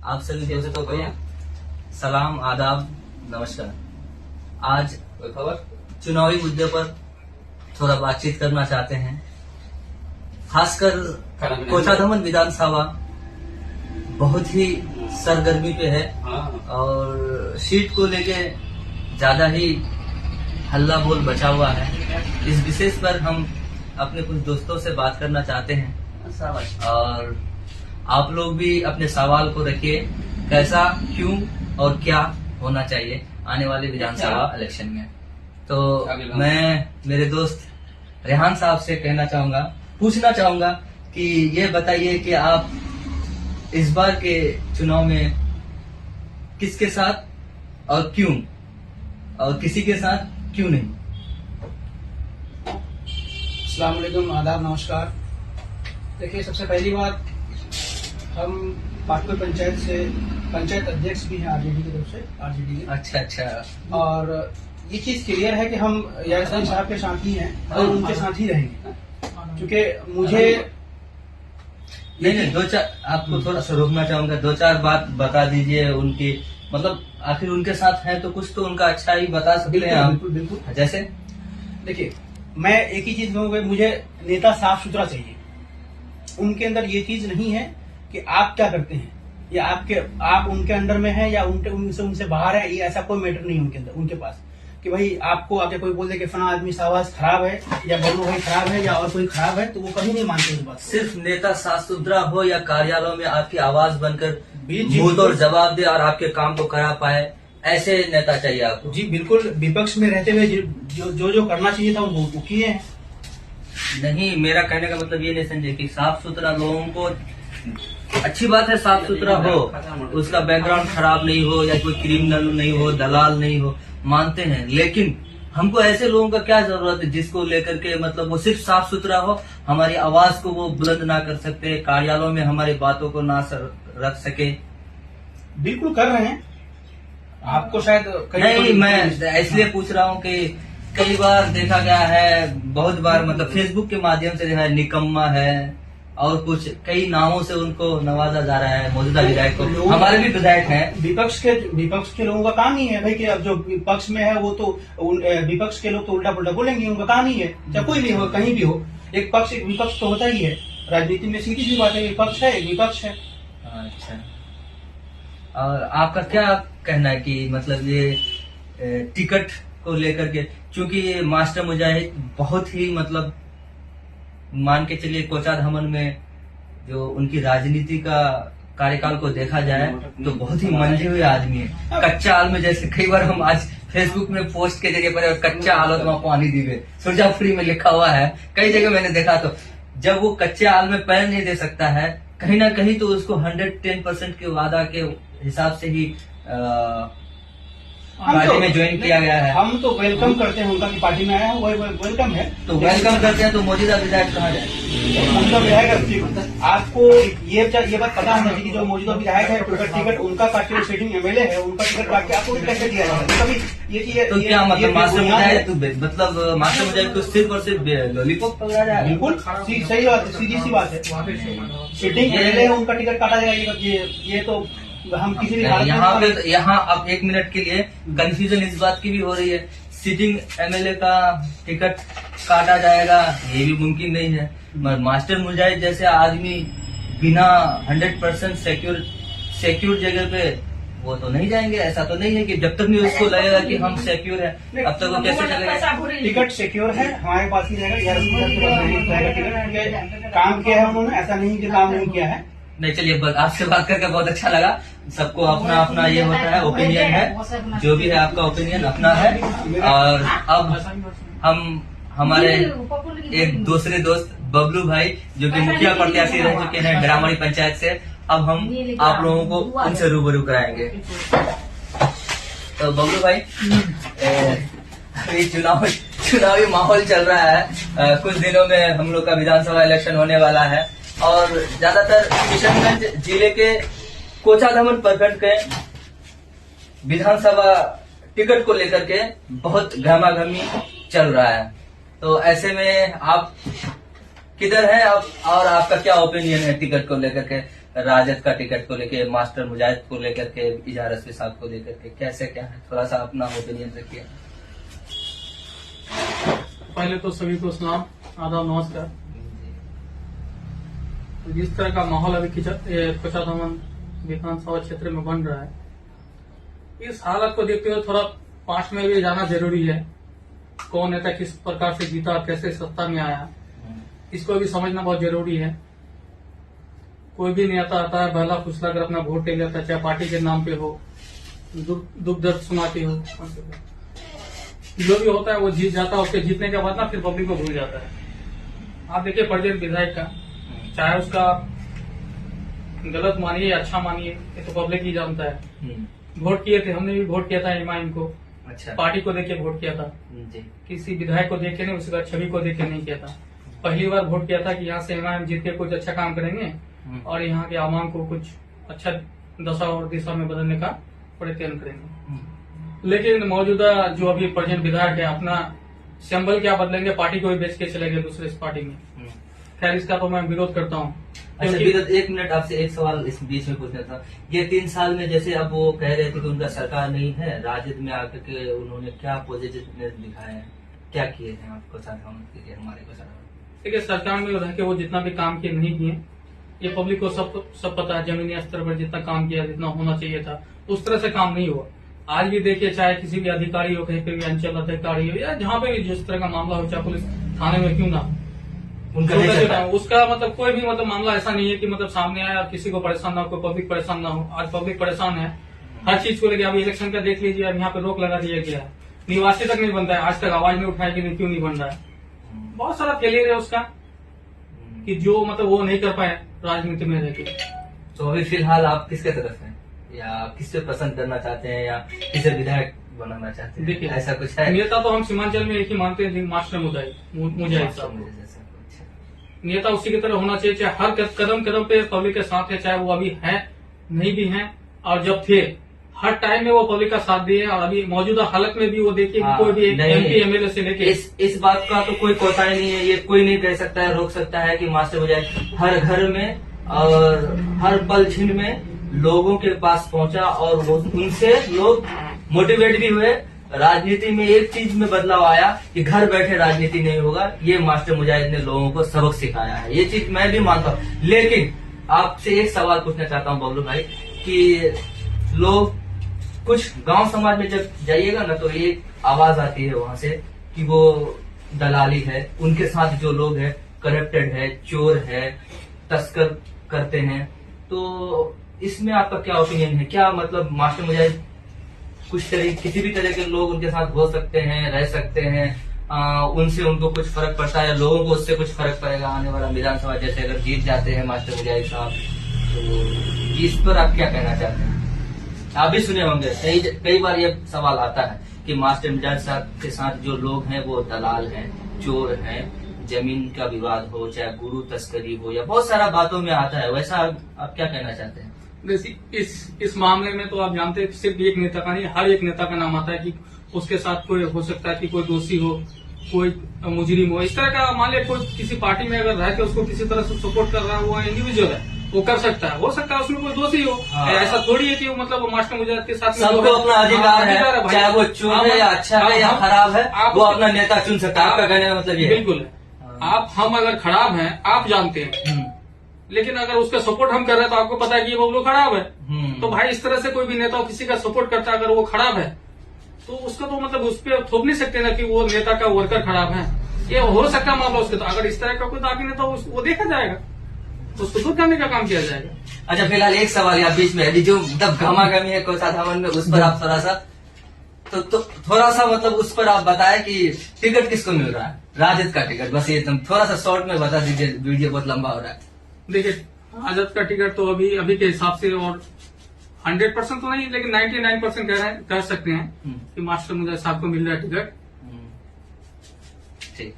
आप सभी दोस्तों को सलाम, आदाब, नमस्कार। आज चुनावी मुद्दे पर थोड़ा बातचीत करना चाहते हैं। खासकर कोचाधमन विधानसभा बहुत ही सरगर्मी पे है और सीट को लेके ज्यादा ही हल्ला बोल बचा हुआ है। इस विशेष पर हम अपने कुछ दोस्तों से बात करना चाहते हैं और आप लोग भी अपने सवाल को रखिए, कैसा, क्यों और क्या होना चाहिए आने वाले विधानसभा इलेक्शन में। तो मैं मेरे दोस्त रेहान साहब से पूछना चाहूंगा कि ये बताइए कि आप इस बार के चुनाव में किसके साथ और क्यों, और किसी के साथ क्यों नहीं। अस्सलाम वालेकुम, आदाब, नमस्कार। देखिए, सबसे पहली बात, हम पाटपुर पंचायत से पंचायत अध्यक्ष भी हैं आरजेडी की तरफ से, आरजेडी के। अच्छा। और ये चीज क्लियर है कि हम यासिन साहब के साथ ही हैं और उनके साथ ही रहेंगे, क्योंकि मुझे नहीं, दो चार आपको थोड़ा सा रोकना चाहूंगा। दो चार बात बता दीजिए उनकी, मतलब आखिर उनके साथ है तो कुछ तो उनका अच्छा ही बता सकते हैं आप। बिल्कुल। जैसे देखिए, मैं एक ही चीज कहूँगा, मुझे नेता साफ सुथरा चाहिए। उनके अंदर ये चीज नहीं है कि आप क्या करते हैं या आप उनके अंडर में हैं या उनसे बाहर है, ये ऐसा कोई मैटर नहीं है उनके अंदर, उनके पास कि भाई आपको आके कोई बोल दे कि फला आदमी शाबाश खराब है या बबलू भाई खराब है या और कोई खराब है, तो वो कभी नहीं मानते इस बात। सिर्फ नेता साफ सुथरा हो या कार्यालयों में आपकी आवाज बनकर मुंह तोड़ जवाब दे और आपके काम को करा पाए, ऐसे नेता चाहिए आपको। जी बिल्कुल, विपक्ष में रहते हुए जो करना चाहिए था वो किए हैं। नहीं, मेरा कहने का मतलब ये नहीं समझे कि साफ सुथरा लोगों को, अच्छी बात है साफ सुथरा हो, उसका बैकग्राउंड खराब नहीं हो या कोई क्रिमिनल नहीं हो, दलाल नहीं हो, मानते हैं, लेकिन हमको ऐसे लोगों का क्या जरूरत है जिसको लेकर के मतलब वो सिर्फ साफ सुथरा हो, हमारी आवाज को वो बुलंद ना कर सकते, कार्यालयों में हमारी बातों को ना रख सके। बिल्कुल कर रहे हैं, आपको शायद नहीं, मैं इसलिए पूछ रहा हूँ कि कई बार देखा गया है, बहुत बार मतलब फेसबुक के माध्यम से देखा है, निकम्मा है और कुछ कई नामों से उनको नवाजा जा रहा है मौजूदा विधायक को। हमारे भी विधायक हैं। विपक्ष के लोगों का काम ही है भाई कि अब जो विपक्ष में है वो तो विपक्ष के लोग तो उल्टा पुल्टा बोलेंगे, उनका काम ही है, चाहे कोई भी हो, कहीं भी हो, एक पक्ष एक विपक्ष तो होता ही है। राजनीति में सीधी सी बात है, विपक्ष है, एक विपक्ष है। अच्छा, और आपका क्या कहना है कि मतलब ये टिकट को लेकर के, क्योंकि ये मास्टर मुजाहिद बहुत ही मतलब मान के चलिए कोचाधमन में जो उनकी राजनीति का कार्यकाल को देखा जाए तो बहुत ही मंजे हुए आदमी है। कच्चा आल में, जैसे कई बार हम आज फेसबुक में पोस्ट के जगह पर कच्चा आल में पानी दीवे सुरजा फ्री में लिखा हुआ है, कई जगह मैंने देखा। तो जब वो कच्चे आल में पैर नहीं दे सकता है, कहीं ना कहीं तो उसको 110% के वादा के हिसाब से ही पार्टी में ज्वाइन किया गया है। हम तो वेलकम करते हैं उनका कि पार्टी में आया है, वो वेलकम है। तो वेलकम करते हैं, तो मौजूदा विधायक कहाँ जाए? मौजूदा विधायक, आपको ये बात पता होना चाहिए कि जो मौजूदा विधायक है टिकट उनका काट के, सिटिंग एमएलए है, उनका टिकट काट के आपको कैसे दिया जाता है? कभी तो क्या मतलब मास्टर मुजाहिद मतलब मास्टर मुजाहिद को सिर्फ और सिर्फ लॉलीपॉप पकड़ा जाए? बिल्कुल सही बात है, सीधी सी बात है। सिटिंग एमएलए है, उनका टिकट काटा जाएगा, ये तो हम किसी भी यहाँ अब 1 मिनट के लिए कंफ्यूजन इस बात की भी हो रही है, सिटिंग एमएलए का टिकट काटा जाएगा, ये भी मुमकिन नहीं है। मास्टर मुजाहिद जैसे आदमी बिना 100% सिक्योर जगह पे वो तो नहीं जाएंगे। ऐसा तो नहीं है कि जब तक नहीं उसको लगेगा कि हम सिक्योर है, अब तक वो कैसे चलेगा? टिकट सिक्योर है, हमारे पास ही रहेगा, काम किया है उन्होंने, ऐसा नहीं कि काम नहीं किया है। नहीं, चलिए आपसे बात करके बहुत अच्छा लगा। सबको अपना अपना ये होता है, ओपिनियन है, जो भी है आपका ओपिनियन अपना है। और अब हम हमारे एक दूसरे दोस्त बबलू भाई जो कि मुखिया प्रत्याशी रह चुके हैं ग्रामीण पंचायत से, अब हम आप लोगों को उनसे रूबरू कराएंगे। तो बबलू भाई, चुनावी माहौल चल रहा है, कुछ दिनों में हम लोग का विधानसभा इलेक्शन होने वाला है और ज्यादातर किशनगंज जिले के कोचाधमन प्रखंड के विधानसभा टिकट को लेकर के बहुत गहमागहमी चल रहा है। तो ऐसे में आप किधर हैं आप और आपका क्या ओपिनियन है टिकट को लेकर के? राजद का टिकट को लेके, मास्टर मुजाहिद को लेकर के, इजहार रस्मी साहब को लेकर के कैसे क्या है, थोड़ा सा अपना ओपिनियन रखिए। पहले तो सभी को सलाम, आदाब, नमस्कार। जिस तरह का माहौल अभी कोचाधामन विधानसभा क्षेत्र में बन रहा है, इस हालत को देखते हुए थोड़ा पास में भी जाना जरूरी है। कौन नेता किस प्रकार से जीता, कैसे सत्ता में आया, इसको भी समझना बहुत जरूरी है। कोई भी नेता आता है बहला फुसला कर अपना वोट ले लेता है, चाहे पार्टी के नाम पे हो, दुख दर्द सुना के हो, जो भी होता है वो जीत जाता है। उसके जीतने के बाद ना फिर पब्लिक को भूल जाता है। आप देखिए प्रेजेंट विधायक का, चाहे उसका गलत मानिए या अच्छा मानिए, ये तो पब्लिक ही जानता है। वोट किए थे, हमने भी वोट किया था इमाम को, अच्छा, पार्टी को देख के वोट किया था जी। किसी विधायक को देख के नहीं, उसके बाद छवि को देख के नहीं किया था। पहली बार वोट किया था कि यहाँ से इमाम जीत के कुछ अच्छा काम करेंगे और यहाँ के आवाम को कुछ अच्छा दशा और दिशा में बदलने का प्रयत्न करेंगे। लेकिन मौजूदा जो अभी प्रेजेंट विधायक है, अपना सिंबल क्या बदलेंगे, पार्टी को भी बेच के चले गए दूसरे इस पार्टी में। खैर, इसका तो मैं विरोध करता हूँ। अच्छा विरोध, एक मिनट आपसे एक सवाल इस बीच में पूछना था। ये 3 साल में जैसे अब वो कह रहे थे कि उनका सरकार नहीं है, राजद में आकर के उन्होंने क्या पॉजिटिवनेस दिखाया है, क्या किए हैं आपको साथ हमारे को? देखिए, सरकार में रह के वो जितना भी काम किए नहीं किए, ये पब्लिक को सब पता है। जमीनी स्तर पर जितना काम किया, जितना होना चाहिए था, उस तरह से काम नहीं हुआ। आज भी देखिए, चाहे किसी भी अधिकारी हो, कहीं पे भी अंचल अधिकारी हो, या जहाँ पे भी जिस तरह का मामला हो, चाहे पुलिस थाने में क्यों ना हो, उसका मतलब कोई भी मतलब मामला ऐसा नहीं है कि मतलब सामने आया और किसी को परेशान ना हो, कोई पब्लिक परेशान ना हो। आज पब्लिक परेशान है हर चीज को लेकर। अभी इलेक्शन का देख लीजिए, अब यहाँ पे रोक लगा दिया गया है, निवासी तक नहीं बन रहा है, आज तक आवाज नहीं उठाया कि क्यों नहीं बन रहा है। बहुत सारा फेलियर है उसका, कि जो मतलब वो नहीं कर पाए राजनीति में रहकर। तो अभी फिलहाल आप किसके तरफ हैं, या आप किससे पसंद करना चाहते हैं, या किसे विधायक बनाना चाहते हैं? देखिए, ऐसा कुछ है? नेता तो हम सीमांचल में एक ही मानते हैं, मास्टर मुजाहिद साहब। नेता उसी की तरह होना चाहिए, चाहे हर कदम कदम पे पब्लिक के साथ है, चाहे वो अभी है नहीं भी है, और जब थे हर टाइम में वो पब्लिक का साथ दिए। और अभी मौजूदा हालत में भी वो देखिए कि कोई भी MP MLA से लेके इस बात का तो कोई कोताही नहीं है, ये कोई नहीं कह सकता है, रोक सकता है कि मास्टर मुजाहिद हर घर में और हर पल छिन में लोगों के पास पहुंचा और उनसे लोग मोटिवेट भी हुए। राजनीति में एक चीज में बदलाव आया कि घर बैठे राजनीति नहीं होगा, ये मास्टर मुजाहिद ने लोगों को सबक सिखाया है। ये चीज मैं भी मानता हूँ। लेकिन आपसे एक सवाल पूछना चाहता हूँ बबलू भाई, कि लोग कुछ गांव समाज में जब जाइएगा ना, तो एक आवाज आती है वहां से कि वो दलाली है, उनके साथ जो लोग हैं करप्टेड है, चोर है, तस्कर करते हैं। तो इसमें आपका क्या ओपिनियन है? क्या मतलब मास्टर मुजाहिद किसी भी तरह के लोग उनके साथ हो सकते हैं, रह सकते हैं, उनसे उनको कुछ फर्क पड़ता है, लोगों को उससे कुछ फर्क पड़ेगा आने वाला विधानसभा जैसे अगर जीत जाते हैं मास्टर मुजाहिद साहब, तो इस पर आप क्या कहना चाहते हैं? आप भी सुने होंगे, कई बार ये सवाल आता है कि मास्टर मुजाहिद साहब के साथ जो लोग हैं वो दलाल हैं, चोर हैं, जमीन का विवाद हो, चाहे गुरु तस्करी हो, या बहुत सारा बातों में आता है। वैसा आप क्या कहना चाहते हैं? इस मामले में तो आप जानते हैं, सिर्फ एक नेता का नहीं, हर एक नेता का नाम आता है कि उसके साथ कोई हो सकता है कि कोई दोषी हो, कोई मुजरिम हो। इस तरह का मान लिया कोई किसी पार्टी में अगर रह के उसको किसी तरह से सपोर्ट कर रहा है, वो इंडिविजुअल है, वो कर सकता है, हो सकता है उसमें कोई दोषी हो। ऐसा थोड़ी है कि वो मतलब मास्टर मुजाहिद के साथ सबको अपना अधिकार है, चाहे वो चोर है या अच्छा है या खराब है, वो अपना नेता चुन सकता है। आपका कहने का मतलब ये बिल्कुल है। हम अगर खराब हैं, आप जानते हैं, लेकिन अगर उसका सपोर्ट हम कर रहे हैं तो आपको पता है कि वो लोग खराब है। तो भाई इस तरह से कोई भी नेता किसी का सपोर्ट करता है, अगर वो खराब है तो उसका तो मतलब उस पर थोप नहीं सकते ना कि वो नेता का वर्कर खराब है। ये हो सकता है मामला उसके, तो अगर इस तरह का कोई दागी नेता वो देखा जाएगा, तो उसको दूर करने का काम किया जाएगा। अच्छा, फिलहाल एक सवाल यहाँ बीच में अभी जो मतलब घमाघमी है कोचाधामन में, उस पर आप थोड़ा सा थोड़ा सा मतलब उस पर आप बताएं कि टिकट किसको मिल रहा है, राजद का टिकट, बस ये थोड़ा सा शॉर्ट में बता दीजिए, वीडियो बहुत लंबा हो रहा है। देखिए, राजद का टिकट तो अभी के हिसाब से, और 100% तो नहीं लेकिन 99% कह सकते हैं कि मास्टर मुजाहिद साहब को मिल रहा है टिकट। ठीक है।